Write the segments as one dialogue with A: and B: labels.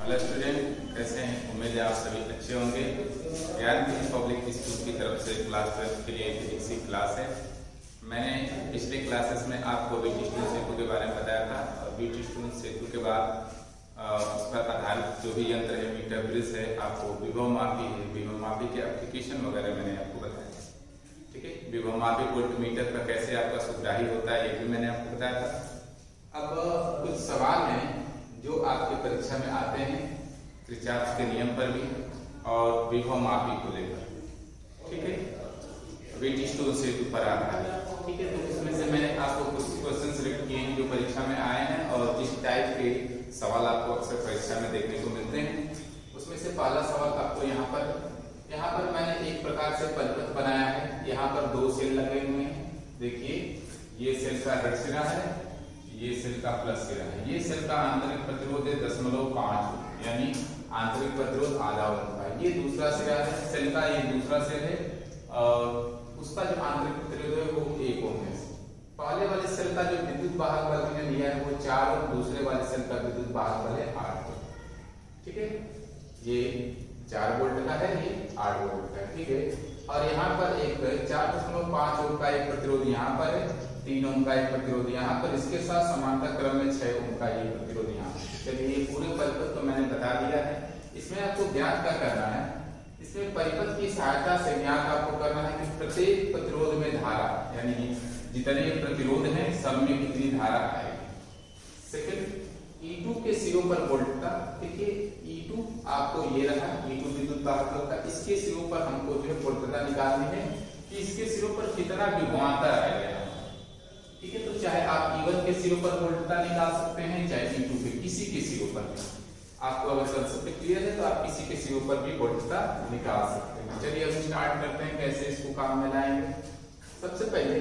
A: Hello student, कैसे हैं? उम्मीद है आप सभी अच्छे होंगे। ज्ञान पब्लिक स्कूल की तरफ से क्लास 12 के लिए फिजिक्स की क्लास है। मैंने पिछले क्लासेस में आपको वीटस्टोन सेतु के बारे में बताया था और वीटस्टोन सेतु के बाद उस पर आधारित जो भी यंत्र है, मीटर ब्रिज है, आपको विभव मापी है, विभव मापी के एप्लीकेशन वगैरह मैंने आपको बताया। ठीक है, विभव मापी वोल्टमीटर का कैसे आपका सुग्राही होता है ये भी मैंने आपको बताया था। अब कुछ सवाल हैं जो आपके परीक्षा में आते हैं किरचॉफ के नियम पर भी और विभव मापी को लेकर। ठीक है, वीटस्टोन सेतु पर आधारित। ठीक है, तो इसमें से मैंने आपको कुछ क्वेश्चन सिलेक्ट किए हैं जो परीक्षा में आए हैं और जिस टाइप के सवाल आपको अक्सर परीक्षा में देखने को मिलते हैं। उसमें से पहला सवाल आपको यहाँ पर मैंने एक प्रकार से परिपथ बनाया है। यहाँ पर दो सेल लगे हुए हैं। देखिए, ये सेल का हेड सिरा है, ये सेल का प्लस सिरा है। ये सेल का आंतरिक प्रतिरोध है 0.5, यानी आंतरिक प्रतिरोध आधा ओम का। ये दूसरा सिरा है सेल का, ये दूसरा सेल है और उसका जो आंतरिक प्रतिरोध है वो 1 ओम है। पहले वाले सेल का जो विद्युत वाहक बल मैंने लिया है वो 4 और दूसरे वाले सेल का विद्युत वाहक बल है 8 वोल्ट। ठीक है, ये 4 वोल्ट का है, ये 8 वोल्ट का है। ठीक है, और यहाँ पर एक 4.5 ओम का एक प्रतिरोध यहाँ पर है, 3 ओम का एक प्रतिरोध यहाँ पर, इसके साथ समांतर क्रम में 6 ओम का ये प्रतिरोध यहाँ पर। चलिए, ये पूरे परिपथ तो मैंने बता दिया है। इसमें आपको ज्ञात क्या करना है, इसमें परिपथ की सहायता से ज्ञात आपको करना है कि प्रत्येक प्रतिरोध में धारा, यानी जितने प्रतिरोध हैं सब में कितनी धारा आएगी। सेकंड, E2 के सिरों पर वोल्टता। देखिए, E2 आपको ये रहा, E2 विद्युत वाहक का, इसके सिरों पर हमको जो है वोल्टता निकालनी है कि इसके सिरों पर कितना विभवांतर आएगा। ठीक है, तो चाहे आप E1 के सिरों पर वोल्टता निकाल सकते हैं, चाहे E2 के किसी के सिरों पर भी। आपको अगर कंसेप्ट क्लियर है तो आप किसी के सिरों पर भी वोल्टता निकाल सकते हैं। चलिए अब स्टार्ट करते हैं कैसे इसको काम में लाएंगे। सबसे पहले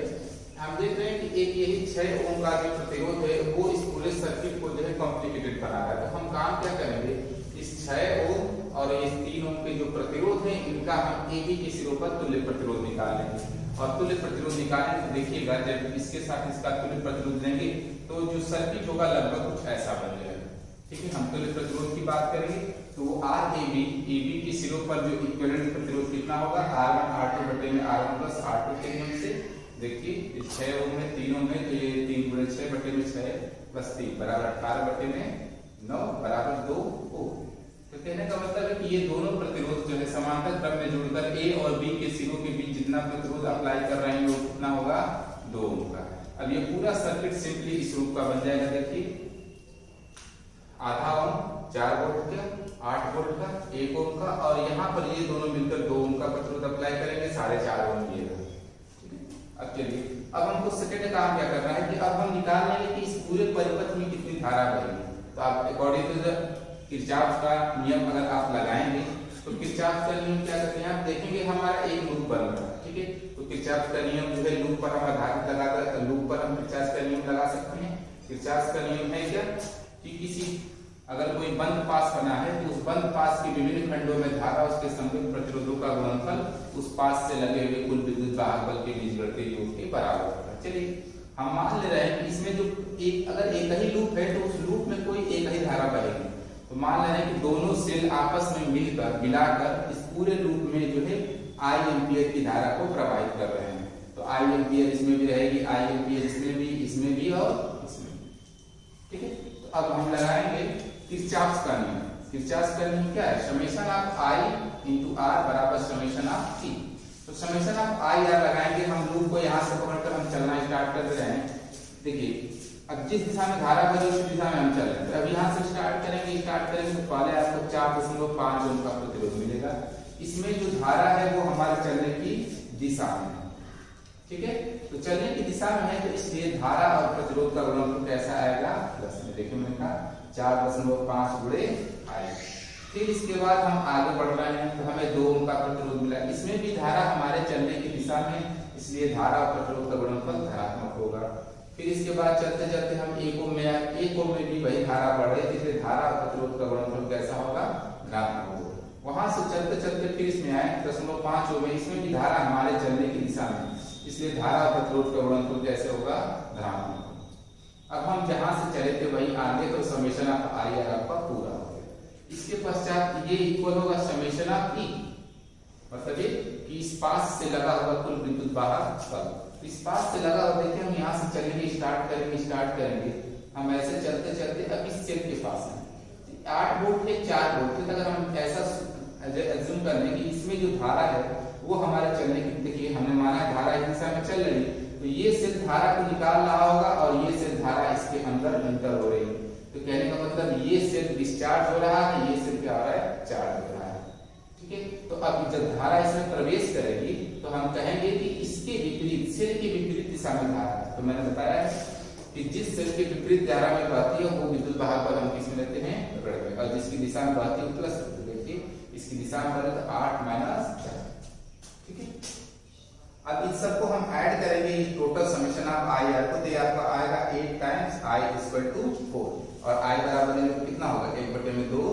A: हम देख रहे हैं कि एक यही 6 ओम का जो प्रतिरोध है वो इस पूरे सर्किट को जो है कॉम्प्लिकेटेड बना रहा है। तो हम काम क्या करेंगे, इस 6 ओम और ये 3 ओम के जो प्रतिरोध है इनका हम AB के सिरों पर तुल्य प्रतिरोध निकाल लेंगे। और तुल्य प्रतिरोध निकालें तो देखिएगा, जब इसके साथ इसका तुल्य प्रतिरोध लेंगे तो जो सर्किट होगा लगभग कुछ ऐसा बन जाएगा। ठीक है, हम तुल्य प्रतिरोध की बात करेंगे तो AB के सिरों पर जो इक्विवेलेंट प्रतिरोध कितना होगा, R1 R2 बटे में R1 प्लस R2 के नियम से। देखिए, 6 ओम में 3 ओम में तो ये 3 गुणे 6 बटे में 6 प्लस 3 बराबर 18 बटे में 9 बराबर 2 ओम। तो कहने का मतलब है कि ये दोनों प्रतिरोध जो है समांतर क्रम में जुड़कर A और B के सिरों के बीच जितना प्रतिरोध अप्लाई कर रहे हैं वो कितना होगा, 2 ओम का। अब ये पूरा सर्किट सिंपली इस रूप का बन जाएगा। देखिए, आधा ओम 4 वोल्ट का, 8 वोल्ट का, 1 ओम का, और यहाँ पर ये दोनों मिलकर 2 ओम का प्रतिरोध अप्लाई करेंगे, 4.5 ओम ये। अब चलिए, अब हमको सेकंड काम क्या करना है कि अब हम निकाल लेंगे कि इस पूरे परिपथ में कितनी धारा बहेगी। तो आप अकॉर्डिंग टू किरचॉफ का नियम अगर आप लगाएंगे तो किरचॉफ का नियम क्या करते हैं, आप देखेंगे हमारा एक लूप बन रहा है। ठीक है, तो किरचॉफ का नियम जो है लूप पर हम आधारित लगाकर तो लूप पर हम किरचॉफ का नियम लगा सकते हैं। किरचॉफ का नियम है क्या कि किसी अगर कोई बंद पास बना है तो उस बंद पास के विभिन्न खंडों में धारा उसके संयुक्त प्रतिरोधों का गुणनफल उस पास से लगे हुए कुल विद्युत वाहक बल के बीजगणितीय योग के बराबर होता है। चलिए, हम मान ले रहे हैं कि इसमें जो अगर एक ही लूप है तो उस लूप में कोई एक ही धारा बहेगी। तो मान ले रहे हैं कि दोनों सेल आपस में मिलाकर इस पूरे लूप में जो है I एम्पीयर की धारा को प्रवाहित कर रहे हैं। तो I एम्पीयर इसमें भी रहेगी, I एम्पीयर इसमें भी और इसमें भी। ठीक है, तो अब हम लगाएंगे किरचॉफ का नियम। किरचॉफ का नियम क्या है, summation of I into R बराबर समेशन ऑफ T। तो समेशन ऑफ I R लगाएंगे, हम लूप को यहाँ से पकड़कर हम चलना स्टार्ट कर रहे हैं। देखिए, अब जिस दिशा में धारा बही उस दिशा में हम चल रहे हैं। अब यहाँ से स्टार्ट करेंगे तो पहले आपको 4.5 ओम का प्रतिरोध मिलेगा। इसमें जो धारा है वो हमारे चलने की दिशा में है। ठीक है, तो चलने की दिशा में है तो इसलिए धारा और प्रतिरोध का गुणनफल कैसा आएगा, प्लस में। देखिए, मैंने कहा 4.5 गुणे I। फिर इसके बाद हम आगे बढ़ रहे हैं तो हमें 2 ओम का प्रतिरोध मिला। इसमें भी धारा हमारे चलने की दिशा में, इसलिए धारा और प्रतिरोध का गुणनफल धनात्मक होगा। फिर इसके बाद चलते चलते हम 1 ओम में आए, 1 ओम में भी वही धारा बढ़ रही है, इसलिए धारा और प्रतिरोध का गुणनफल कैसा होगा, धनात्मक होगा। वहां से चलते चलते फिर इसमें आए 0.5 ओम में, इसमें भी धारा हमारे चलने की दिशा में, इसलिए धारा और प्रतिरोध का गुणनफल कैसे होगा, धनात्मक। अब हम जहां से चले थे वही आगे तो समेशन ऑफ I R आपका पूरा हो गया। इस ये इक्वल होगा समेशन ऑफ ई, मतलब ये कि इस पास से लगा हुआ कुल विद्युत वाहक बल। इस पास से लगा हुआ, देखिए हम यहाँ से चलेंगे, स्टार्ट करेंगे, हम ऐसे चलते चलते अब इस सेल के पास हैं, 8 वोल्ट है 4 वोल्ट है। अगर हम ऐसा एज्यूम कर लें कि इसमें जो धारा है वो हमारे चलने की, देखिए हमने माना है धारा इस दिशा में चल रही, तो ये सेल धारा को निकाल रहा होगा और ये सेल धारा इसके अंदर इंटर हो रही है। तो कहने का मतलब ये सेल डिस्चार्ज हो रहा है, ये सेल क्या हो रहा है, चार्ज हो रहा है। ठीक है, तो अब जब धारा इसमें प्रवेश करेगी तो हम कहेंगे कि इसके विपरीत, सेल के विपरीत दिशा में धारा है। तो मैंने बताया कि जिस सेल के विपरीत धारा में बहती है वो विद्युत वाहक बल हम किसमें लेते हैं, ऋण में, और जिसकी दिशा में बहती है प्लस। देखिए इसकी दिशा में बदले तो 8 - 4। ठीक है, अब इन सबको हम ऐड करेंगे, total summation of I R को, तो आपका आएगा 8 टाइम्स आई इक्वल टू 4, और आई बराबर कितना होगा, 1/2।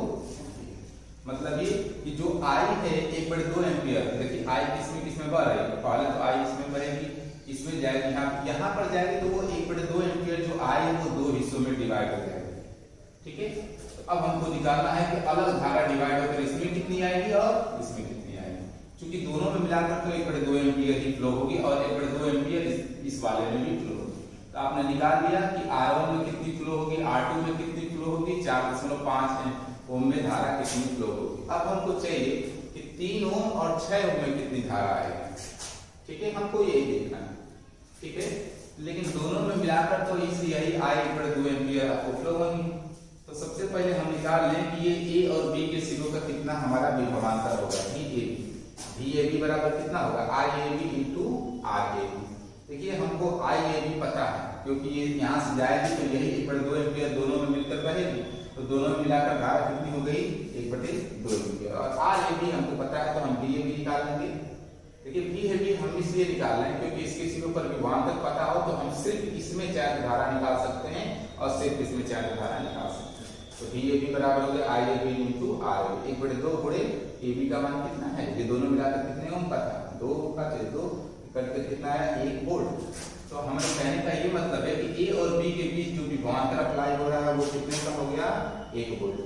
A: मतलब ये कि जो आई है 1/2 एम्पियर। देखिए आई किसमें बह रही है, पहले तो आई इसमें बढ़ेगी, इसमें जाएगी, यहाँ पर जाएगी, तो वो 1/2 एम्पियर जो आई है वो 2 हिस्सों में डिवाइड हो जाएगी। ठीक है, तो अब हमको निकालना है कि अलग धारा डिवाइड होकर इसमें कितनी आएगी और इसमें कितनी आएगी, क्योंकि दोनों में मिलाकर तो 1/2 एम्पियर ही फ्लो होगी और 1/2 एम्पियर इस वाले में भी फ्लो होगी। तो आपने निकाल लिया कि R1 में कितनी फ्लो होगी, R2 में कितनी फ्लो होगी, 4.5 ओम में धारा कितनी फ्लो होगी। अब हमको चाहिए कि 3 ओम और 6 ओम में कितनी धारा आएगी। ठीक है, हमको यही देखना है। ठीक है, लेकिन दोनों में मिलाकर तो इसलिए यही आई 1/2 एम्पियर आपको फ्लो होगी। तो सबसे पहले हम निकाल लें कि ये ए और बी के सिरों का कितना हमारा विभवांतर होगा, VAB बराबर कितना होगा, IAB इंटू RAB। देखिए हमको IAB पता है, क्योंकि ये यहाँ से जाएगी तो यही 1/2 एम्पियर दोनों में मिलकर बहेगी, तो दोनों में मिलाकर धारा कितनी हो गई, 1/2 एम्पियर। और RAB हमको पता है तो हम VAB निकाल लेंगे। देखिए VAB हम इसलिए निकाल रहे हैं क्योंकि इसके सिरों पर विभवांतर पता हो तो हम सिर्फ इसमें चार्ज धारा निकाल सकते हैं और सिर्फ इसमें चार्ज धारा निकाल सकते हैं। तो VAB बराबर हो गया IAB इंटू RAB, 1/2 गुणे AB का मान कितना है, ये दोनों मिलाकर कितने ओम पता है, 2 का 2 करके कितना है, 1 वोल्ट। तो हमारे कहने का ये मतलब है कि A और B के बीच जो विभवांतर अप्लाई हो रहा है वो कितने का हो गया, 1 वोल्ट।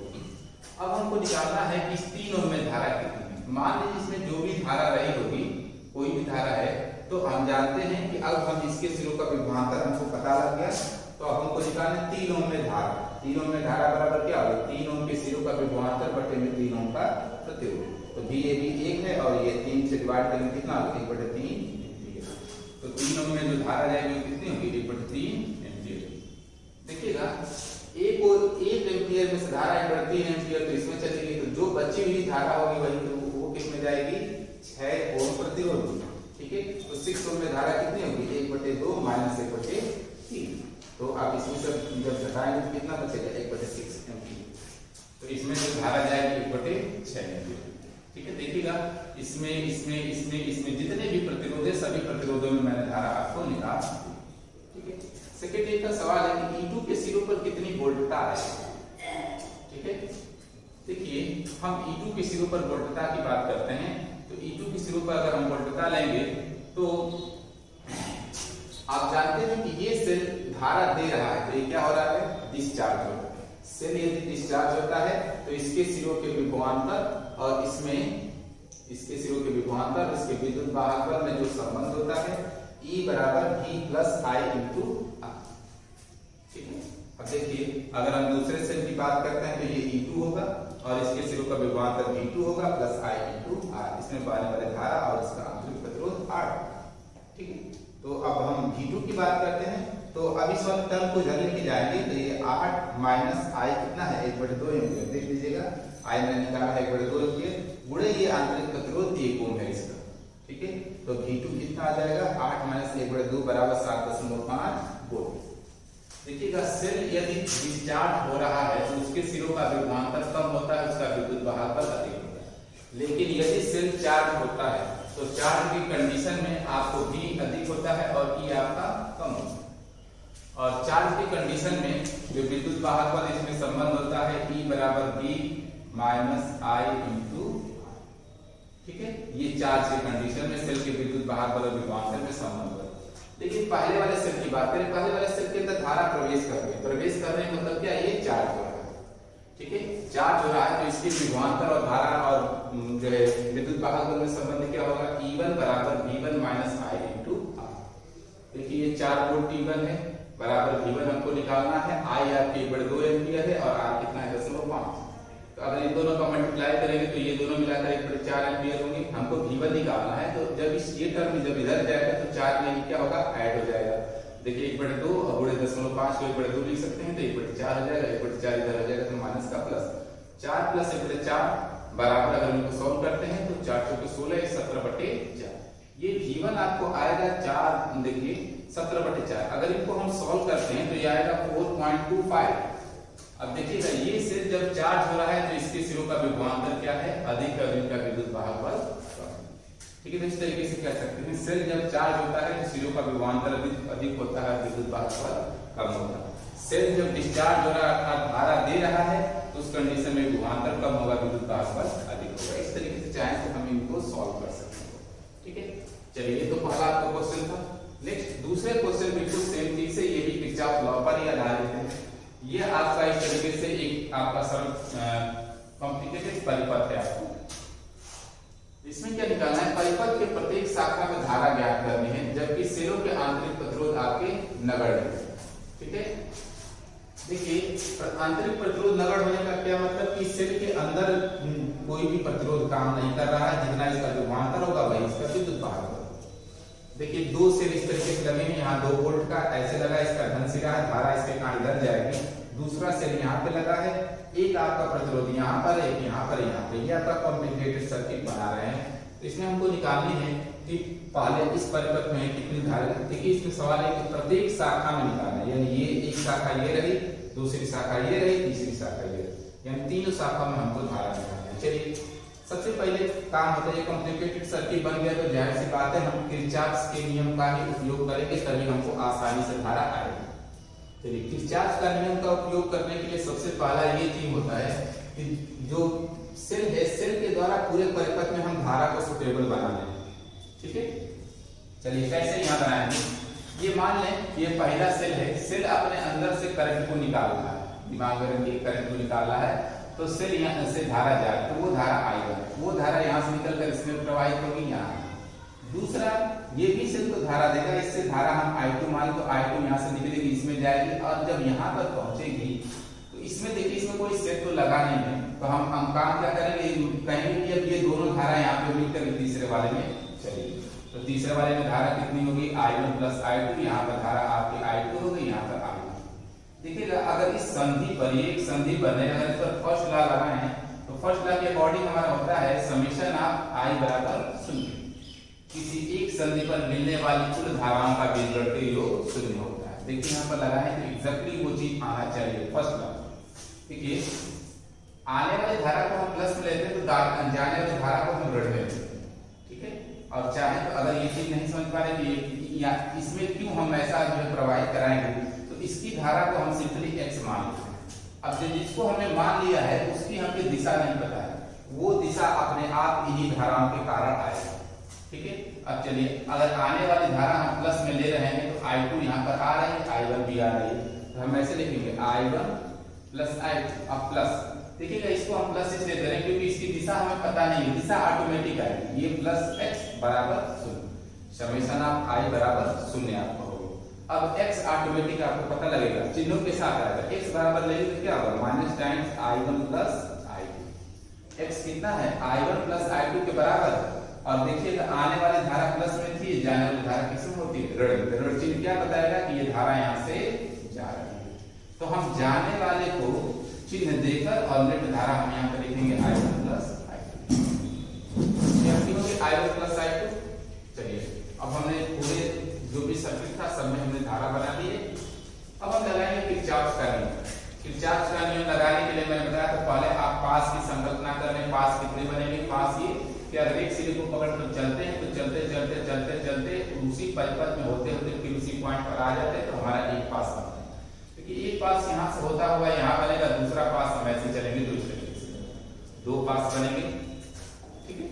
A: अब हमको निकालना है कि इस 3 ओम में धारा कितनी है। मान लीजिए इसमें जो भी धारा रही होगी, कोई भी धारा है, तो हम जानते हैं कि अब हम इसके सिरों का विभवांतर हमको पता लग गया, तो अब हमको निकालना 3 ओम में धारा। 3 ओम में धारा बराबर क्या होगा, 3 ओम के सिरों का विभवांतर बटे में 3 ओम का प्रतिरोध। तो VAB 1 है और ये 3 से डिवाइड करेंगे कितना होगा, 1/3 एम्पियर। तो 3 ओम में जो धारा जाएगी कितनी होगी, 1/3 एम्पियर। देखिएगा 1 एम्पियर में से धारा 1/3 एम्पियर तो इसमें चलेगी, तो जो बची हुई धारा होगी वही वो किसमें जाएगी, 6 ओम प्रतिरोध। ठीक है, तो 6 ओम में धारा कितनी होगी, 1/2 माइनस 1/3। तो आप इसमें सब जब घटाएंगे तो कितना बचेगा, 1/6 एम्पियर। तो इसमें जो धारा जाएगी 1/6 एम्पियर। ठीक है, देखिएगा इसमें जितने भी प्रतिरोध है सभी प्रतिरोधों में मैंने धारा आपको निकाल दी। ठीक है, सेकंड एक का सवाल है कि E2 के सिरों पर कितनी वोल्टता है। ठीक है, देखिए हम E2 के सिरों पर वोल्टता की बात करते हैं, तो E2 के सिरों पर अगर हम वोल्टता लेंगे तो आप जानते हैं कि ये सेल धारा दे रहा है, तो ये क्या हो रहा है, डिस्चार्ज हो रहा है। सेल यदि डिस्चार्ज होता है तो इसके सिरों के विभवांतर और इसमें इसके सिरों के विभवांतर, इसके विद्युत वाहक बल में जो संबंध होता है, E बराबर V plus I into R। ठीक है, अब देखिए अगर हम दूसरे सेल की बात करते हैं तो ये E2 होगा और इसके सिरों का विभवांतर V2 होगा प्लस I इंटू R, इसमें बहने वाले धारा और इसका आंतरिक प्रतिरोध 8। ठीक है, तो अब हम V2 की बात करते हैं, तो अब इस वाले टर्म को इधर लेके जाएंगे तो ये 8 माइनस I कितना है, 1/2 एम्पियर। देख लीजिएगा I मैंने निकाला है 1/2 एम्पियर, गुणे ये आंतरिक प्रतिरोध 1 ओम है इसका। ठीक है, तो V2 कितना आ जाएगा, 8 माइनस 1/2 बराबर 7.5 वोल्ट। देखिएगा सेल यदि डिस्चार्ज हो रहा है तो उसके सिरों का विभवांतर कम होता है, उसका विद्युत वाहक बल अधिक होता है। लेकिन यदि सेल चार्ज होता है तो चार्ज की कंडीशन में आपको V अधिक होता है और E आपका कम होता है। और चार्ज की कंडीशन में जो विद्युत वाहक बल इसमें संबंध होता है, E बराबर V माइनस I इंटू। ठीक है, ये चार्ज की कंडीशन में सेल के विद्युत वाहक बल और विभवांतर में संबंध होता है। लेकिन पहले वाले सेल की बात करें, पहले वाले सेल के अंदर धारा प्रवेश कर रही है, प्रवेश करने मतलब क्या, ये चार्ज हो रहा है। ठीक है, चार्ज हो रहा है तो इसके विभवांतर और धारा और जो है विद्युत वाहक में संबंध क्या होगा, E1 बराबर V1 minus I into R। देखिए ये 4 वोल्ट E1 है बराबर V1 हमको निकालना है, I आपके 2 एम्पियर है और R कितना है 0.5। तो अगर इन दोनों का मल्टीप्लाई करेंगे तो ये दोनों मिलाकर 1/4 एम्पियर होंगे। हमको V1 निकालना है तो जब इस ये टर्म जब इधर जाएगा तो 4 में क्या होगा, ऐड हो जाएगा। देखिए 1/2 और गुणे 0.5 को 1/2 लिख सकते हैं तो 1/4 हो जाएगा, 1/4 इधर हो जाएगा तो माइनस का प्लस 4 प्लस 1/4 बराबर, अगर इनको सॉल्व करते हैं तो 4 चौके 16 17/4। ये V1 आपको आएगा 4, देखिए 17/4। अगर इनको हम सॉल्व करते हैं तो ये आएगा 4.25। अब देखिएगा ये सेल जब चार्ज हो रहा है तो इसके सिरों का विभवांतर क्या है, अधिक है और इनका विद्युत वाहक बल कम। ठीक है, तो इस तरीके से कह सकते हैं सेल जब चार्ज होता है तो सिरों का विभवांतर अधिक होता है, विद्युत वाहक बल कम होता है। सेल जब डिस्चार्ज हो रहा है अर्थात धारा दे रहा है तो उस कंडीशन में विभवांतर कम होगा, विद्युत वाहक बल अधिक होगा। इस तरीके से चाहे तो हम इनको सॉल्व कर सकते हैं। ठीक है, चलिए तो पहला आपका क्वेश्चन था। नेक्स्ट दूसरे क्वेश्चन बिल्कुल सेम चीज है, ये भी किरचॉफ लॉ पर ही आधारित है। ये आपका इस तरीके से एक आपका सरल कॉम्प्लिकेटेड परिपथ है। आपको इसमें क्या निकालना है, परिपथ के प्रत्येक शाखा में धारा ज्ञात करनी है जबकि सेलों के आंतरिक प्रतिरोध आपके नगण्य है। ठीक है, देखिए आंतरिक प्रतिरोध नगण्य होने का क्या मतलब कि सेल के अंदर कोई भी प्रतिरोध काम नहीं कर रहा है, जितना इसका विभवांतर होगा वही इसका विद्युत वाहक होगा। देखिए 2 सेल इस तरीके से लगे हैं, यहाँ 2 वोल्ट का ऐसे लगा, इसका धन सिरा है, धारा इसके कहां इधर जाएगी। दूसरा सेल यहाँ पे लगा है, एक आपका प्रतिरोध यहाँ पर, एक यहाँ पर, यहाँ पे। ये आपका कॉम्प्लिकेटेड सर्किट बना रहे हैं। तो इसमें हमको निकालनी है कि पहले इस परिपथ में कितनी धारा। देखिए इसमें सवाल है कि प्रत्येक शाखा में निकालना है, यानी ये एक शाखा ये रही, दूसरी शाखा ये रही, तीसरी शाखा ये रही, यानी तीनों शाखा में हमको धारा निकालना है। चलिए सबसे पहले काम होता है, कॉम्प्लिकेटेड सर्किट बन गया तो जाहिर सी बात है हम किरचॉफ के नियम का ही उपयोग करेंगे, तभी हमको आसानी से धारा आएगी। चलिए किरचॉफ का नियम का उपयोग करने के लिए सबसे पहला ये चीज होता है कि जो सेल है, सेल के द्वारा पूरे परिपथ में हम धारा को सुटेबल बना लें। ठीक है, चलिए कैसे यहाँ बनाएंगे। ये मान लें ये पहला सेल है, सेल अपने अंदर से करंट को निकाल रहा है, दिमाग में रखिए करंट को निकाल रहा है, तो सेल यहाँ से धारा जाए तो वो धारा I1, वो धारा यहाँ से निकलकर इसमें प्रवाहित होगी यहाँ। दूसरा ये भी सेल को धारा देगा, इससे धारा हम I2 मान, तो I2 यहाँ से निकलेगी इसमें जाएगी और जब यहाँ पर पहुंचेगी तो इसमें देखिए इसमें कोई सेल तो लगा नहीं है, तो हम काम क्या करेंगे, कहेंगे कि अब ये दोनों धारा यहाँ पे मिलकर तीसरे वाले में चलेगी। तो तीसरे वाले में धारा कितनी होगी, I1 प्लस I2, यहाँ पर धारा आपकी I2 होगी, यहाँ पर I1। देखिएगा अगर इस संधि पर, ये एक संधि पर है, अगर इस पर फर्स्ट लॉ लगाए हैं तो फर्स्ट लॉ के अकॉर्डिंग हमारा होता है समेशन ऑफ I बराबर 0। किसी एक संधि पर मिलने वाली कुल धाराओं का बीजगणितीय योग 0 होता है। देखिए यहाँ पर लगाए तो एग्जैक्टली वो चीज आना चाहिए फर्स्ट लॉ। देखिए आने वाली धारा को हम प्लस में लेते हैं तो जाने वाली धारा को हम ऋण में लेते हैं। ठीक है, और चाहे तो अगर ये चीज नहीं समझ पा रहे कि या इसमें क्यों हम ऐसा जो है प्रवाहित कराएंगे, तो इसकी धारा को हम सिंपली x मान लेते हैं। अब जो जिसको हमने मान लिया है उसकी हमें दिशा नहीं पता है, वो दिशा अपने आप इन्हीं धाराओं के कारण आएगी। ठीक है, अब चलिए अगर आने वाली धारा हम प्लस में ले रहे हैं तो I2 यहाँ पर आ रही है, I1 भी आ रही है, तो हम ऐसे लिखेंगे I1 प्लस I2। अब प्लस देखिएगा इसको हम प्लस इसलिए करें क्योंकि इसकी दिशा हमें पता नहीं है, दिशा ऑटोमेटिक आएगी। ये प्लस x बराबर 0, समेशन ऑफ I बराबर 0 आपको होगा। अब x ऑटोमेटिक आपको पता लगेगा, चिन्हों के साथ आएगा। x बराबर लेंगे तो क्या होगा, minus times I1 plus I2। x कितना है, I1 प्लस I2 के बराबर। और देखिएगा आने वाली धारा प्लस में थी, जाने वाली धारा किसमें होती है, ऋण। ऋण चिन्ह क्या बताएगा कि ये धारा यहाँ से जा रही है, तो हम जाने वाले को चिन्ह देकर और नेट धारा हम यहाँ पर लिखेंगे I1 plus I2 plus I2। चलिए अब हमने पूरे जो भी सर्किट था सब में हमने धारा बना लिए। अब हम लगाएंगे किरचॉफ का नियम। किरचॉफ का नियम लगाने के लिए मैंने बताया तो पहले आप पास की संकल्पना कर लें। पास कितने बनेंगे, पास ये कि अगर एक सिरे को पकड़ कर चलते हैं तो चलते चलते चलते चलते उसी परिपथ में होते होते फिर उसी पॉइंट पर आ जाते हैं तो हमारा एक पास बनता है। क्योंकि एक पास यहाँ से होता हुआ यहाँ बनेगा, दूसरा पास हम ऐसे चलेंगे तो इस तरीके से 2 पास बनेंगे। ठीक है,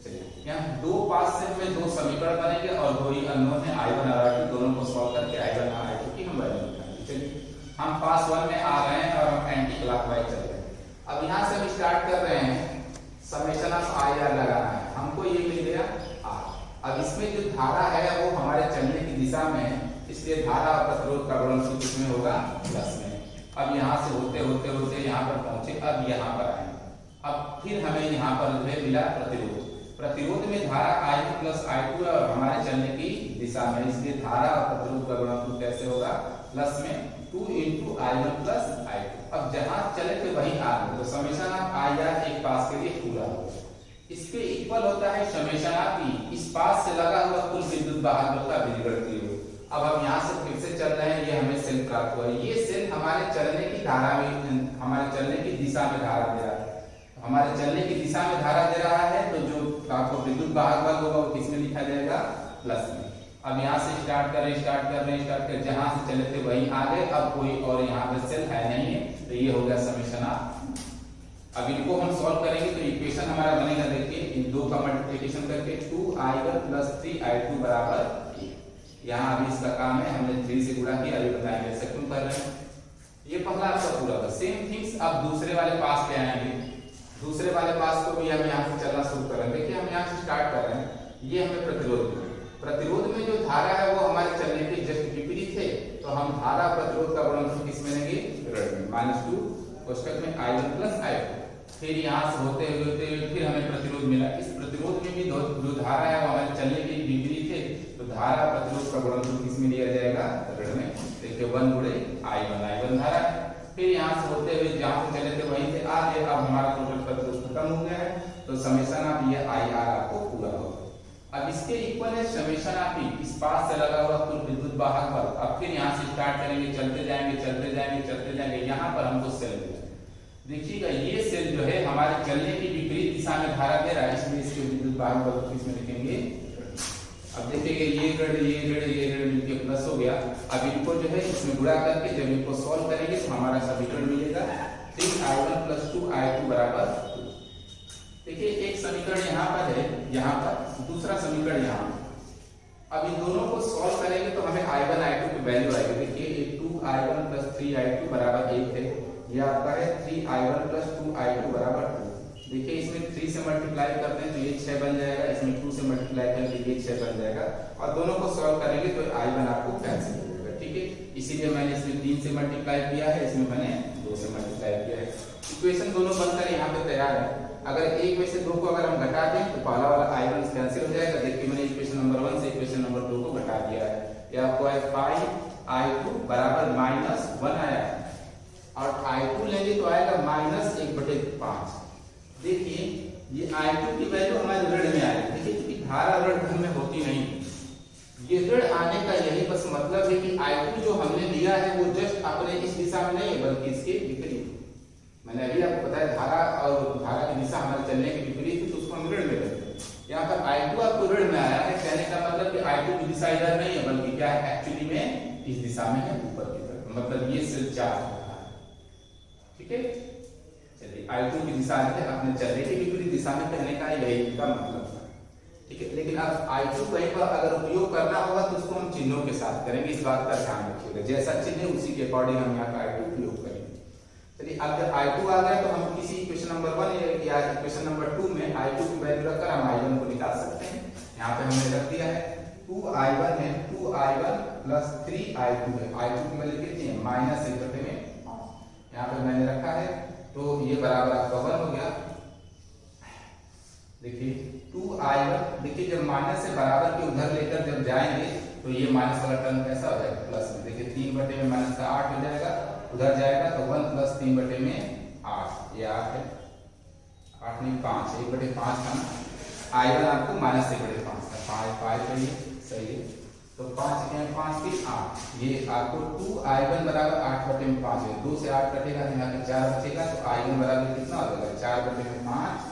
A: चलिए यहाँ 2 पास से हमें 2 समीकरण बनेंगे और 2 ही अननोन है, I1 और I2, दोनों को सॉल्व करके I1 और I2 की हम वैल्यू निकालेंगे। चलिए हम पास 1 में आ गए हैं और हम एंटी क्लॉकवाइज चलेंगे। अब यहाँ से हम स्टार्ट कर रहे हैं समेशन ऑफ आई आर लगाना है, हमको ये मिल गया आर। अब इसमें जो धारा है वो हमारे चलने की दिशा में है, इसलिए धारा और प्रतिरोध का गुणनफल किसमें होगा, प्लस में। अब यहाँ से होते होते होते यहाँ पर पहुंचे, अब यहाँ पर आए, अब फिर हमें यहाँ पर मिला प्रतिरोध। प्रतिरोध में धारा I2 प्लस I2 और हमारे चलने की दिशा में, इसलिए धारा और प्रतिरोध का गुणनफल कैसे होगा, प्लस में 2 × I1 प्लस I2। अब जहां चले थे वहीं आ गए, तो समेशन ऑफ आई आर एक पास के लिए पूरा होगा। इसके इक्वल होता है समेशन ऑफ ई, इस पास से लगा हुआ कुल विद्युत वाहक बल का बीजगणितीय योग। अब हम यहाँ से फिर से चल रहे हैं, ये हमें सेल प्राप्त हुआ, ये सेल हमारे चलने की धारा में, हमारे चलने की दिशा में धारा दे रहा है, हमारे चलने की दिशा में धारा दे रहा है, तो जो आपको विद्युत वाहक बल होगा वो किसमें लिखा जाएगा, प्लस में। अब यहाँ से स्टार्ट कर रहे हैं, जहां से चले थे वहीं आ गए, अब कोई और यहाँ पे सेल है नहीं है, तो ये हो गया समेशन ऑफ। अब इनको हम सॉल्व करेंगे तो इक्वेशन हमारा बनेगा, देखिए इन दो का मल्टीप्लिकेशन करके 2I1 प्लस 3I2 बराबर 1। यहाँ अभी इसका काम है, हमने 3 से गुणा किया, अभी बताएंगे ऐसा क्यों कर रहे हैं। ये पहला आपका पूरा होगा। सेम थिंग्स अब दूसरे वाले पास पे आएंगे, दूसरे वाले पास को भी हम यहाँ से चलना शुरू करेंगे। देखिए हम यहाँ से स्टार्ट कर रहे हैं, ये हमें प्रतिरोध में जो धारा है वो हमारे चलने के जस्ट विपरीत है, तो हम धारा प्रतिरोध का गुणनफल किसमें लेंगे, -2 कोष्टक में I1 प्लस I2। फिर यहाँ से होते हुए फिर हमें प्रतिरोध मिला, इस प्रतिरोध में भी जो धारा है वो हमारे चलने के विपरीत है, तो धारा प्रतिरोध का गुणनफल किसमें लिया जाएगा, ऋण में। देखिए 1 × I1 धारा है, फिर यहाँ से होते हुए जहाँ से चले थे वहीं से आ गए, अब हमारा टोटल प्रतिरोध खत्म हो गया है, तो समेशन ऑफ ये IR आपको पूरा होगा। अब इसके इक्वल है समेशन ऑफ ई, इस पास से लगा हुआ कुल विद्युत वाहक बल। अब फिर यहाँ से स्टार्ट करेंगे, चलते जाएंगे, यहाँ पर हमको सेल मिला। देखिएगा ये सेल जो है हमारे चलने की विपरीत दिशा में धारा दे रहा है, इसलिए इसके विद्युत वाहक बल को इसमें लिखेंगे। अब देखिएगा ये ऋण मिलके प्लस हो गया। अब इनको जो है इसमें गुणा करके जब इनको सॉल्व करेंगे तो हमारा समीकरण मिलेगा 3I1 प्लस 2I2 बराबर। देखिए एक समीकरण यहाँ पर है, यहाँ पर दूसरा समीकरण यहाँ। अब इन दोनों को सॉल्व करेंगे तो हमें I1 I2 की वैल्यू आएगी। देखिए 2I1 प्लस 3I2 बराबर 1 है, यह आपका है 3I1 प्लस 2I2 बराबर 2। देखिए इसमें 3 से मल्टीप्लाई करते हैं तो ये 6 बन जाएगा, इसमें 2 से मल्टीप्लाई करके ये 6 बन जाएगा, और दोनों को सॉल्व करेंगे तो I1 आपको कैंसिल हो जाएगा। ठीक है, इसीलिए मैंने इसमें 3 से मल्टीप्लाई किया है, इसमें मैंने 2 से मल्टीप्लाई किया है। इक्वेशन दोनों बनकर यहाँ पे तैयार है। अगर एक में से दो को अगर हम घटा दें तो पहला वाला I1 कैंसिल हो जाएगा। देखिए मैंने इक्वेशन नंबर 1 से इक्वेशन नंबर 2 को घटा दिया है, यह आपको है 5I2 बराबर -1 आया, और I2 लेंगे तो आएगा -1/5। देखिए ये I2 की वैल्यू हमारे ऋण में आएगी। देखिए क्योंकि धारा ऋण धन में होती नहीं, ये ऋण आने का यही बस मतलब है कि I2 जो हमने लिया है वो जस्ट अपने इस दिशा में नहीं है बल्कि इसके विपरीत। मैंने अभी आपको बताया धारा और धारा की दिशा हमारे चलने के विपरीत है, तो उसको हम ऋण में लेते हैं। यहाँ पर I2 आपको ऋण में आया है, कहने का मतलब कि I2 की दिशा इधर नहीं है बल्कि क्या है, एक्चुअली में इस दिशा में है, ऊपर की तरफ, मतलब ये सिर्फ चार्ज हो रहा है। ठीक है, चलिए I2 की दिशा है अपने चलने के विपरीत दिशा में, कहने का यही का मतलब है। ठीक है, लेकिन अब I2 कहीं पर अगर उपयोग करना होगा तो उसको हम चिन्हों के साथ करेंगे, इस बात का ध्यान रखिएगा। जैसा चिन्ह है उसी के अकॉर्डिंग हम यहाँ का I2 उपयोग करेंगे। चलिए अब जब I2 आ गया तो हम किसी इक्वेशन नंबर 1 या इक्वेशन नंबर 2 में I2 की वैल्यू रखकर हम I1 को निकाल सकते हैं। यहाँ पे हमने रख दिया है 2I1 है, 2I1 प्लस 3I2 है। I2 की वैल्यू कितनी है, -1 में, यहाँ पे मैंने रखा है, तो ये बराबर आपका 1 हो गया। देखिए 2I1, देखिए जब माइनस से बराबर के उधर लेकर जब जाएंगे तो ये माइनस वाला टर्म कैसा हो जाएगा, प्लस में। देखिए 3 में माइनस का 8 हो जाएगा, उधर जाएगा तो 1 प्लस 3 में 8, ये 8 है, 8 नहीं 5, 1/5 था ना। I1 आपको -1/5 था, 5 है, ये सही है, तो 5 के 5 की 8, ये आपको 2I1 बराबर 8/5 है। 2 से 8 कटेगा तो यहाँ पे 4 बचेगा, तो I1 बराबर कितना हो जाएगा, 4/5।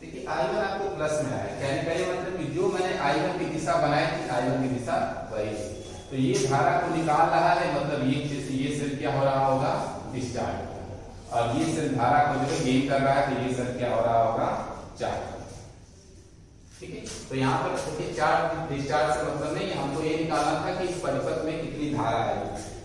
A: देखिए I1 आपको प्लस में आया, कहने का ये मतलब कि जो मैंने I1 की दिशा बनाई थी I1 की दिशा वही है, तो ये धारा को निकाल रहा है, मतलब ये सेल क्या हो रहा होगा, डिस्चार्ज, और ये सेल धारा को जो है गेन कर रहा है, तो ये सेल क्या हो रहा होगा, चार्ज। ठीक है, तो यहाँ पर देखिए चार्ज डिस्चार्ज से मतलब नहीं, हमको ये निकालना था कि इस परिपथ में कितनी धारा है।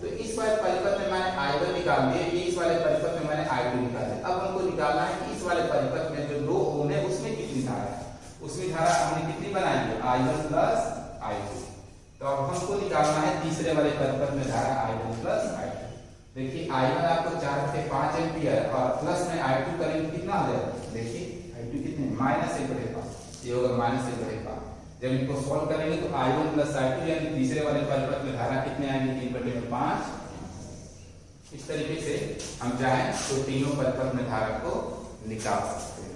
A: तो इस वाले परिपथ में मैंने I1 निकाल दिया, इस वाले परिपथ में मैंने I2 निकाल दिया। अब हमको निकालना है कि इस वाले परिपथ में जो 2 ओम है उसमें कितनी धारा है। उसमें धारा हमने कितनी बनाई है, I1 प्लस I2। तो अब हमको निकालना है तीसरे वाले परिपथ में धारा I1 प्लस I2। देखिए I1 आपको 4/5 एम्पियर और प्लस में I2 करेंगे कितना हो जाएगा, देखिए I2 कितने -1/5, ये होगा -1/5। जब इनको सॉल्व करेंगे तो I1 प्लस I2 यानी तीसरे वाले परिपथ में धारा कितने आएंगे, 3/5। इस तरीके से हम चाहें तो तीनों परिपथ में धारा को निकाल सकते हैं।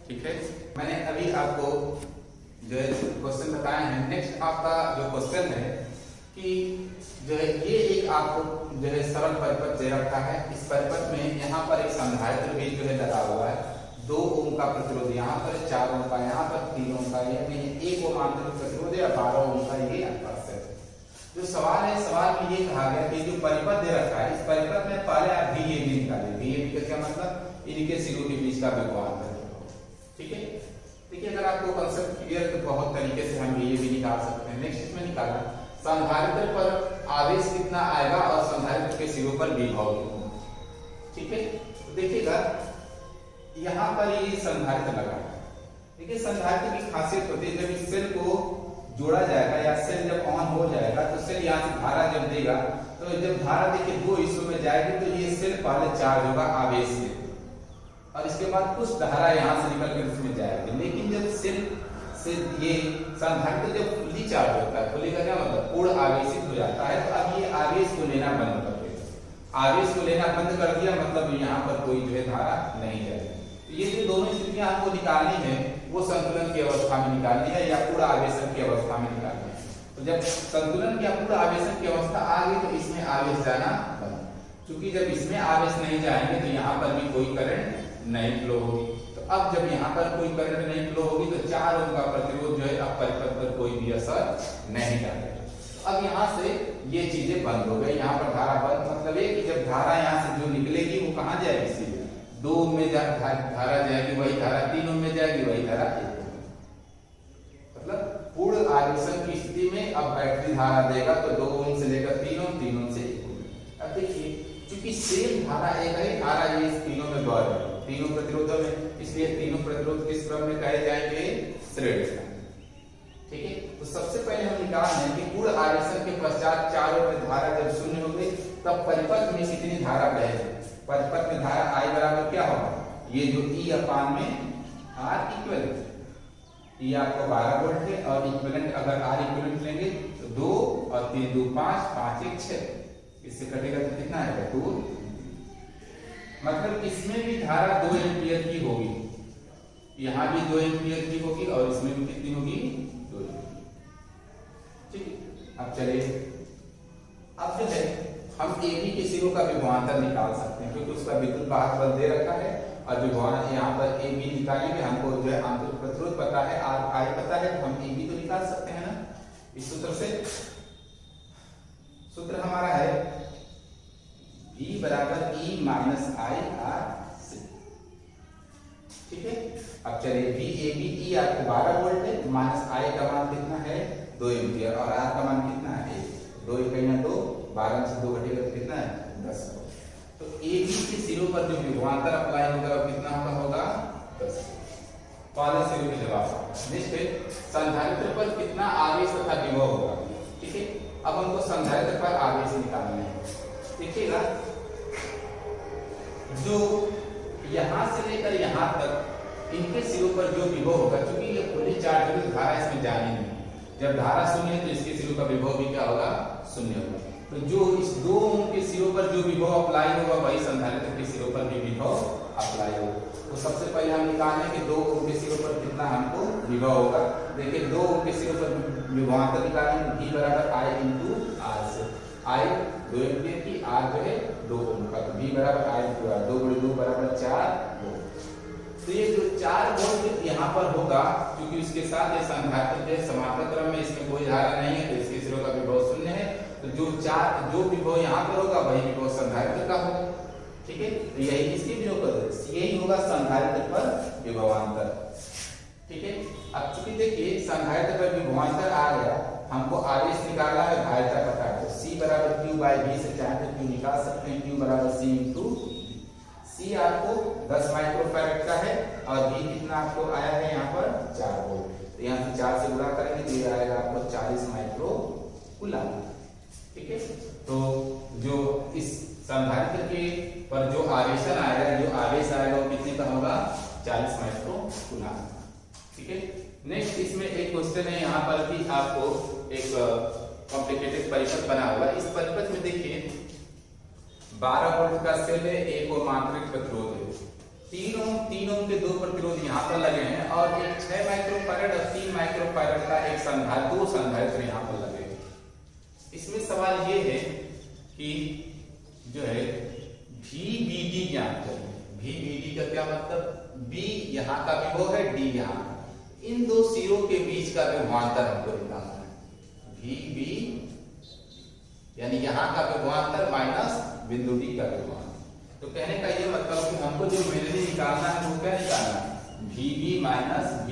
A: ठीक है, मैंने अभी आपको जो है क्वेश्चन बताए हैं। नेक्स्ट आपका जो क्वेश्चन है कि जो है ये एक आपको जो है सरल परिपथ दे रखा है। इस परिपथ में यहाँ पर एक संधारित्र भी जो है लगा हुआ है, 2 ओम का प्रतिरोध यहाँ पर, 4 ओम का यहाँ पर, 3 ओम का, यानी 1 ओम आंतरिक प्रतिरोध या 12 ओम का ये आसपास है। जो सवाल है, सवाल में ये कहा गया कि जो परिपथ दे रखा है इस परिपथ में पहले आप VAB निकालें। VAB का क्या मतलब, इनके सिरों के बीच का विभवांतर। ठीक है, देखिए अगर आपको कांसेप्ट क्लियर तो बहुत तरीके से हम VAB निकाल सकते हैं। नेक्स्ट इसमें निकालना संधारित्र पर आवेश कितना आएगा और संधारित्र के सिरों पर विभव कितना। ठीक है, तो देखिएगा यहाँ पर ये संधारित्र लगा है। देखिए संधारित्र की खासियत होती है, जब इस सेल को जोड़ा जाएगा या सेल जब ऑन हो जाएगा तो सेल यहाँ से धारा जब देगा तो जब धारा देखिए 2 हिस्सों में जाएगी तो ये सेल पहले चार्ज होगा आवेश से और इसके बाद कुछ धारा यहाँ से निकल कर इसमें जाएगी। लेकिन जब सेल से ये संधारित्र जब फुल्ली चार्ज होता है, फुल्ली का क्या मतलब, पूर्ण आवेशित हो जाता है, तो अब ये आवेश को लेना बंद कर देगा। आवेश को लेना बंद कर दिया मतलब यहाँ पर कोई जो है धारा नहीं जाएगी। ये जो दोनों स्थितियां आपको निकालनी है वो संतुलन की अवस्था में निकालनी है या पूर्ण आवेशन की अवस्था में निकालनी है। तो जब संतुलन या पूर्ण आवेशन की अवस्था आ गई तो इसमें आवेश जाना बंद, क्योंकि जब इसमें आवेश नहीं जाएंगे तो यहाँ पर भी कोई करंट नहीं फ्लो होगी। तो अब जब यहाँ पर कोई करंट नहीं फ्लो होगी तो 4 ओम का प्रतिरोध जो है अब परिपथ पर कोई भी असर नहीं डालेगा। अब यहाँ से ये चीजें बंद हो गई, यहाँ पर धारा बंद, मतलब है कि जब धारा यहाँ से जो निकलेगी वो कहाँ जाएगी, सीधे 2 ओम में धारा जाएगी, वही धारा 3 ओम में जाएगी, वही धारा 1 ओम में। मतलब पूर्ण आवेशन की स्थिति में अब बैटरी धारा देगा तो 2 ओम से लेकर 3 ओम, 3 ओम से 1 ओम। अब देखिए क्योंकि सेम धारा एक है, धारा ये तीनों में बढ़ रही है, तीनों प्रतिरोधों में, इसलिए तीनों प्रतिरोध किस क्रम में कहे जाएंगे, श्रेणी में। ठीक है, तो सबसे पहले हम निकाल लें कि पूर्ण आवेशन के पश्चात 4 ओम में धारा जब शून्य हो गई तब परिपथ में कितनी धारा बहेगी। परिपथ में धारा I बराबर क्या होगा, ये जो E अपान में R इक्विवेलेंट, ये आपको 12 वोल्ट है और इक्विवेलेंट अगर R इक्विवेलेंट लेंगे तो 2 और 3 2 5 5 1 6, इससे कटेगा तो कितना आएगा 2। मतलब इसमें भी धारा 2 एम्पियर की होगी, यहाँ भी 2 एम्पियर की होगी और इसमें भी कितनी होगी, 2 एम्पियर। ठीक, अब चलिए अब जो है हम AB के सिरों का विभवांतर निकाल सकते हैं, क्योंकि उसका विद्युत वाहक बल दे रखा है और विभवांतर यहाँ पर AB निकालेंगे। हमको जो है आंतरिक प्रतिरोध पता है, I पता है, तो हम AB तो निकाल सकते हैं ना इस सूत्र से। सूत्र हमारा है V बराबर E minus I R C। ठीक है, अब चलिए VAB E आपको 12 वोल्ट है, माइनस I का मान कितना है 2 एम्पियर और R का मान कितना है 1, 2 इकाइयां 2, 12 से 2 घटेगा तो कितना है 10। तो AB के सिरों पर जो विभवांतर अप्लाई होगा वो कितना होगा 10। पहले सिरों के जवाब। नेक्स्ट है संधारित्र पर कितना आवेश तथा विभव होगा। ठीक है, अब हमको संधारित्र पर आवेश निकालना है। देखिएगा जो यहां से लेकर यहां तक इनके सिरों पर जो विभव होगा, क्योंकि ये खुली चार्ज है तो धारा इसमें जानी नहीं, जब धारा शून्य है तो इसके सिरों का विभव भी क्या होगा, शून्य होगा। तो जो इस 2 ओम के सिरों पर जो विभव अप्लाई होगा वही संधारित्र के सिरों पर भी विभव अप्लाई होगा। तो सबसे पहले हम निकालें कि 2 ओम के सिरों पर कितना हमको विभव होगा। देखिए 2 ओम के सिरों पर विभवांतर निकालेंगे, V बराबर I इंटू R से। I 2 एम्पियर की, R जो है 2 ओम का, तो V बराबर I इंटू R, 2 × 2 बराबर 4 वोल्ट। तो ये जो 4 वोल्ट यहाँ पर होगा, क्योंकि इसके साथ ये संधारित्र के समांतर क्रम में इसमें कोई धारा नहीं है तो इसके सिरों का विभव शून्य है। तो जो विभव यहाँ पर होगा वही विभव संधारित्र का होगा। ठीक है, तो यही इसके विभव पर यही होगा संधारित्र पर विभवांतर। ठीक है, अब चूंकि देखिए संधारित्र पर विभवांतर आ गया, हमको आवेश निकालना है, धारिता पता है, तो C बराबर Q बाई V से चाहे तो Q निकाल सकते हैं, Q बराबर C इंटू C C आपको 10 माइक्रोफैरड का है और V कितना आपको आया है यहाँ पर 4 वोल्ट। तो यहाँ से 4 से गुणा करेंगे तो ये आएगा आपको 40 माइक्रो कूलम। ठीक है, तो जो इस संधारित्र के पर जो आवेशन आएगा, जो आवेश आएगा वो कितने का होगा 40 माइक्रो कूलम। ठीक है, नेक्स्ट इसमें एक क्वेश्चन है यहाँ पर कि आपको एक कॉम्प्लिकेटेड परिपथ बना हुआ है। इस परिपथ में देखिए 12 वोल्ट का सेल है, एक और मात्रिक प्रतिरोध है, तीनों के 2 प्रतिरोध यहाँ पर लगे हैं और एक 6 माइक्रोफैरड और 3 माइक्रोफैरड का एक संधारित्र, 2 संधारित्र यहाँ पर लगे हैं। इसमें सवाल ये है कि जो है VBD ज्ञात करें। VBD का क्या मतलब, B यहाँ का विभव है, D यहाँ, इन 2 सिरों के बीच का विभवांतर हमको निकालना है। VB यानी यहाँ का विभवांतर माइनस बिंदु D का विभवांतर। तो कहने का ये मतलब कि हमको जो वैल्यू निकालना है वो क्या निकालना है, VB माइनस V।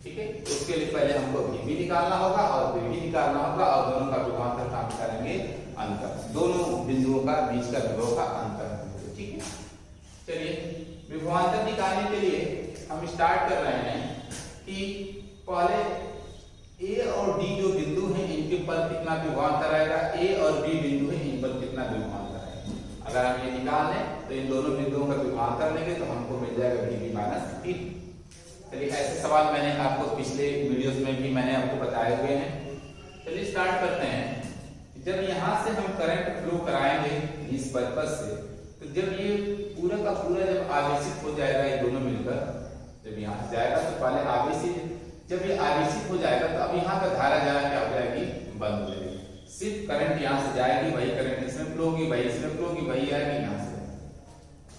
A: ठीक है, उसके लिए पहले हमको VB निकालना होगा और VD निकालना होगा और दोनों का विभवांतर काम करेंगे अंतर, दोनों बिंदुओं का बीच का विभव का अंतर। ठीक है, चलिए विभवांतर निकालने के लिए हम स्टार्ट कर रहे हैं कि पहले A और D जो बिंदु हैं इनके पर कितना विभवांतर आएगा, A और B बिंदु है इन पर कितना विभवांतर आएगा। अगर हम ये निकाल लें तो इन दोनों बिंदुओं का विभवांतर लेंगे तो हमको मिल जाएगा VB माइनस V। चलिए ऐसे सवाल मैंने आपको पिछले वीडियोस में भी मैंने आपको बताए हुए हैं। चलिए स्टार्ट करते हैं। जब यहाँ से हम करंट फ्लो कराएंगे इस पर्पस से, तो जब ये पूरा का पूरा जब आवेशित हो जाएगा, ये दोनों मिलकर जब यहाँ से जाएगा तो पहले आवेशित, जब ये आवेशित हो जाएगा तो अब यहाँ का धारा जाना क्या हो जाएगी, बंद हो जाएगी। सिर्फ करंट यहाँ से जाएगी, वही करंट इसमें फ्लो होगी, वही इसमें फ्लो होगी, वही आएगी यहाँ से।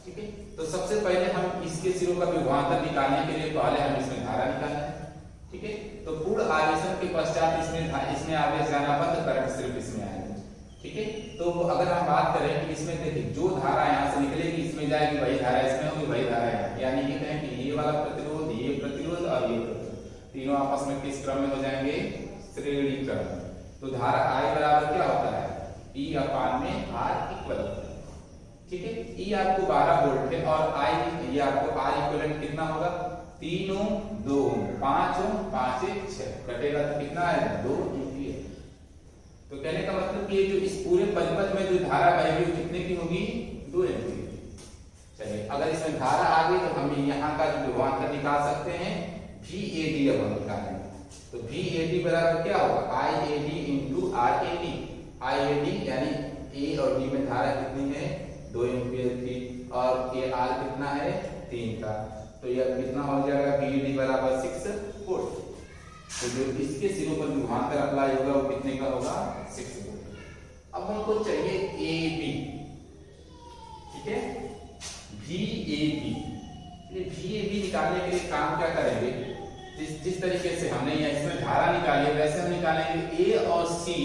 A: ठीक है, तो सबसे पहले हम इसके सिरों का विभवांतर निकालने के लिए पहले हम इसमें धारा निकालना है। ठीक है, तो पूर्ण आवेशन के पश्चात इसमें आवेश जाना बंद, करंट सिर्फ इसमें आएगा। ठीक है, तो अगर हम बात करें कि इसमें देखिए जो धारा यहाँ से निकलेगी इसमें जाएगी, वही धारा इसमें होगी, वही धारा यहाँ, यानी ये कहें कि ये वाला प्रतिरोध, ये प्रतिरोध और ये प्रतिरोध तीनों आपस में किस क्रम में हो जाएंगे, श्रेणी क्रम में। तो धारा I बराबर क्या होता है, E अपान में R इक्वल होता है। ठीक है, E आपको 12 वोल्ट है और I ये आपको R इक्विवेलेंट कितना होगा, 3 ओम 2 ओम 5 ओम 5 1 6 कटेगा तो कितना है 2 एम्पीयर। तो कहने का मतलब कि ये जो इस पूरे परिपथ में जो धारा बहेगी कितने की होगी, 2 एम्पीयर। चलिए अगर इसमें धारा आ गई तो हम यहाँ का जो विभवांतर निकाल सकते हैं, VAD अब हम निकालेंगे। तो VAD बराबर क्या होगा, IAD इंटू RAD। IAD यानी A और D में धारा कितनी है, 2 एम्पीयर की, और ये R कितना है 3 का। तो यह कितना हो जाएगा, VAD बराबर 6 वोल्ट। तो जो इसके सिरों पर विभवांतर अप्लाई होगा वो कितने का होगा, 6 वोल्ट। अब हमको चाहिए AB। ठीक है, VAB। VAB निकालने के लिए काम क्या करेंगे, जिस तरीके से हमने इसमें धारा निकाली वैसे हम निकालेंगे A और C,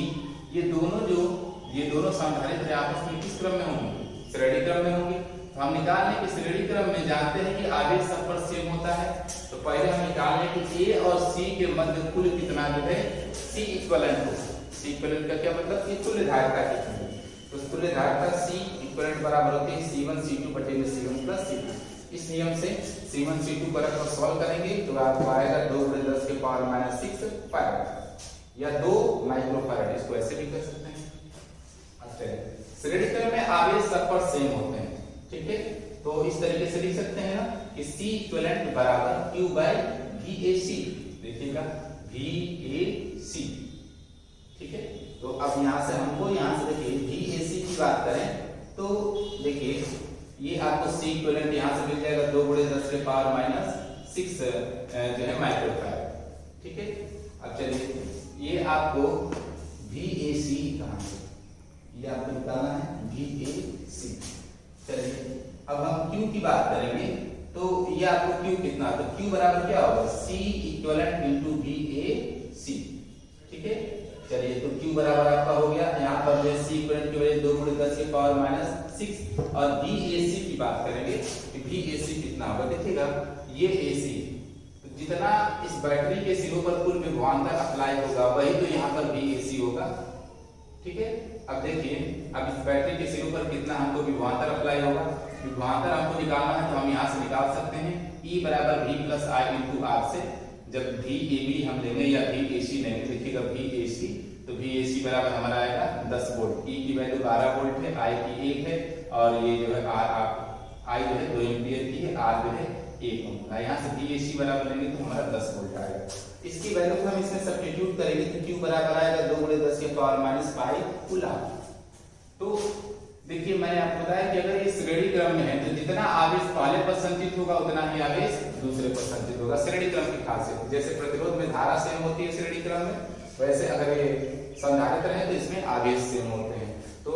A: ये दोनों संधारित्र आपस में किस क्रम में होंगे, श्रेणी क्रम में होंगे। तो हम निकालने के श्रेणी क्रम में जानते हैं कि आवेश सब पर सेम होता है। तो पहले हम निकालने कि A और C के मध्य कुल कितना जो है C इक्विवेलेंट हो। C इक्विवेलेंट का क्या मतलब, कि तुल्य धारिता कितनी है। तो तुल्य धारिता C इक्विवेलेंट बराबर होती है C1 C2 बटे में C1 प्लस C2। इस नियम से C1 C2 पर अगर सॉल्व करेंगे तो आपको आएगा 2 × 10 के पावर माइनस 6 फैराड या 2 माइक्रोफैराड, इसको ऐसे भी कर सकते हैं। अच्छा, श्रेणी क्रम में आवेश सब पर सेम होते हैं। ठीक है, तो इस तरीके से लिख सकते हैं ना कि C इक्विवेलेंट बराबर Q बाय VAC। देखिएगा VAC। ठीक है, तो अब यहाँ से हमको देखिए VAC की बात करें तो देखिए ये आपको C इक्विवेलेंट यहाँ से मिल जाएगा 2 × 10 के पावर माइनस 6 जो है माइक्रोफैराड। ठीक है, अब चलिए ये आपको VAC कहाँ से, ये आपको निकालना है VAC। चलिए अब हम Q की बात करेंगे तो ये आपको Q कितना, तो Q बराबर क्या होगा, C इक्विवेलेंट इंटू VAC। ठीक है, चलिए तो Q बराबर आपका हो गया, यहाँ पर जो C इक्विवेलेंट की वजह 2 × 10 के पावर माइनस 6 और VAC की बात करेंगे कि VAC कितना होगा। देखिएगा ये AC, तो जितना इस बैटरी के सिरों पर कुल विभवांतर अप्लाई होगा वही तो यहाँ पर VAC होगा। ठीक है, अब देखिए, अब इस बैटरी के सिरों पर कितना हमको विभवांतर अप्लाई होगा। विभवांतर हमको निकालना है तो हम यहाँ से निकाल सकते हैं E बराबर V plus I into R से। जब VAB हम लेंगे या VAC लेंगे, देखिएगा VAC तो VAC बराबर हमारा आएगा 10 वोल्ट। E की वैल्यू 12 वोल्ट है, I की 1 है और ये जो है I जो है 2 एम्पियर की है, R जो है 1 ओम। यहाँ से VAC बराबर लेंगे तो हमारा 10 वोल्ट आएगा। इसकी वैल्यू को हम इसमें सब्स्टिट्यूट करेंगे तो Q बराबर आएगा 2 × 10 के पावर -5 कूलम। तो देखिए, मैंने आपको बताया कि अगर ये श्रेणी क्रम में है तो जितना आवेश पहले पर संचित होगा उतना ही आवेश दूसरे पर संचित होगा। श्रेणी क्रम की खासियत, जैसे प्रतिरोध में धारा सेम होती है श्रेणी क्रम में, वैसे अगर ये संधारित्र है तो इसमें आवेश सेम होते हैं। तो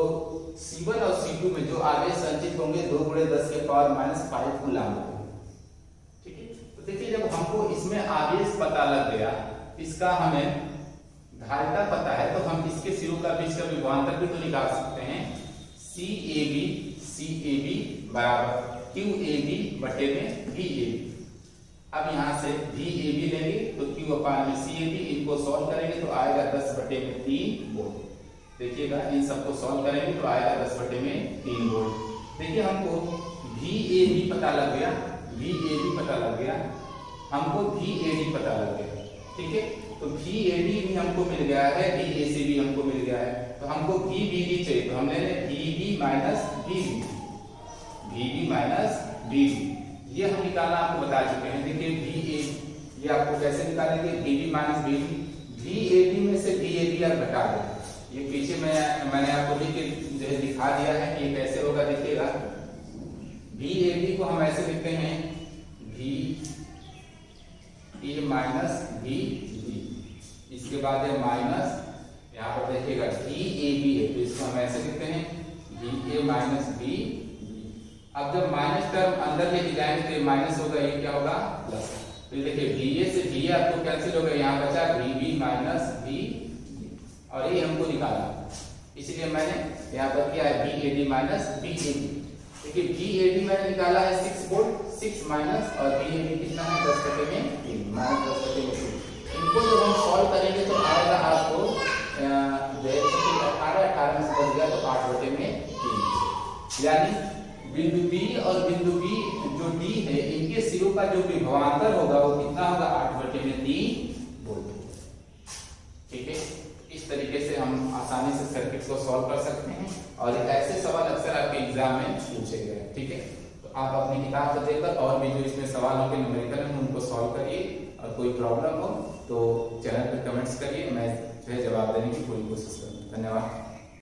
A: C1 और C2 में जो आवेश संचित होंगे 2 × 10 के पावर -5 कूलम। ठीक है, तो देखिए जब हमको इसमें आवेश पता लग गया, इसका हमें धारिता पता है, तो हम इसके सिरों का बीच का विभवांतर भी तो निकाल सकते हैं। CAB बराबर QAB बटे में VAB। अब यहाँ से VAB लेंगे तो Q अपान में CAB, इनको सॉल्व करेंगे तो आएगा 10 बटे में 3 वोल्ट। देखिएगा, इन सबको सॉल्व करेंगे तो आएगा 10 बटे में 3 वोल्ट। देखिए हमको VAB पता लग गया, VAB पता लग गया, हमको VAD पता लग गया। ठीक है, तो VAD भी हमको मिल गया है, VAC भी हमको मिल गया है, तो हमको VBD चाहिए तो हम ले लें VB minus VB, VB minus VB। ये हम निकालना आपको बता चुके हैं। देखिए VA, ये आपको कैसे निकालेंगे, VB माइनस VB। VAB में से VAB आप घटा दें, ये पीछे मैंने आपको लिख के जो है दिखा दिया है कि ये कैसे होगा। देखिएगा, VAB को हम ऐसे लिखते हैं VA माइनस VB, इसके बाद है माइनस, यहाँ पर देखिएगा VAB है तो इसको हम ऐसे लिखते हैं VA माइनस VB। अब जब माइनस टर्म अंदर लेके जाएंगे तो ये माइनस होगा, ये क्या होगा प्लस। तो देखिए VA से VA आपको कैंसिल होगा, यहाँ बचा VB माइनस VB और ये हमको निकालना, इसलिए मैंने यहाँ पर किया है VAD माइनस VAB। देखिए VAD मैंने निकाला है 6 वोल्ट, 6 माइनस और VAB कितना है 10 बटे में 3 माइनस 10 बटे में 3। इनको जब हम सॉल्व करेंगे तो आएगा आपको 18 में से बच गया तो 8 बटे में 3। यानी बिंदु B और बिंदु B जो D है, इनके सिरों का जो विभवांतर होगा वो कितना होगा 8 बटे में 3 वोल्ट। ठीक है, इस तरीके से हम आसानी से सर्किट को सॉल्व कर सकते हैं और ऐसे सवाल अक्सर आपके एग्जाम में पूछे गए। ठीक है, तो आप अपनी किताब को देखकर और भी जो इसमें सवाल होंगे न्यूमेरिकल हैं उनको सॉल्व करिए, और कोई प्रॉब्लम हो तो चैनल पर कमेंट्स करिए, मैं जो है जवाब देने की पूरी कोशिश करूँगा। धन्यवाद।